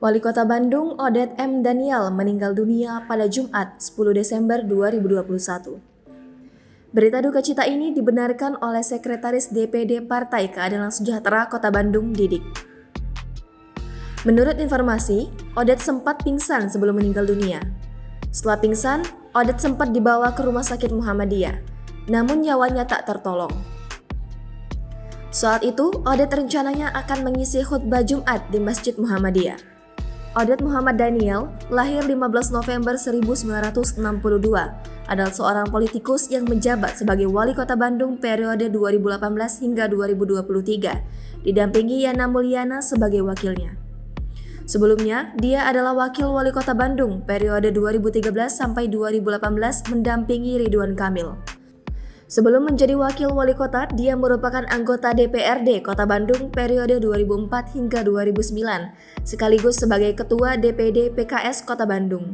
Wali Kota Bandung, Odet M. Daniel, meninggal dunia pada Jumat 10 Desember 2021. Berita duka cita ini dibenarkan oleh Sekretaris DPD Partai Keadilan Sejahtera Kota Bandung, Didik. Menurut informasi, Odet sempat pingsan sebelum meninggal dunia. Setelah pingsan, Odet sempat dibawa ke Rumah Sakit Muhammadiyah, namun nyawanya tak tertolong. Saat itu, Odet rencananya akan mengisi khutbah Jumat di Masjid Muhammadiyah. Odet Muhammad Daniel lahir 15 November 1962, adalah seorang politikus yang menjabat sebagai Wali Kota Bandung periode 2018 hingga 2023, didampingi Yana Mulyana sebagai wakilnya. Sebelumnya, dia adalah Wakil Wali Kota Bandung periode 2013 sampai 2018 mendampingi Ridwan Kamil. Sebelum menjadi Wakil Wali Kota, dia merupakan anggota DPRD Kota Bandung periode 2004 hingga 2009, sekaligus sebagai Ketua DPD PKS Kota Bandung.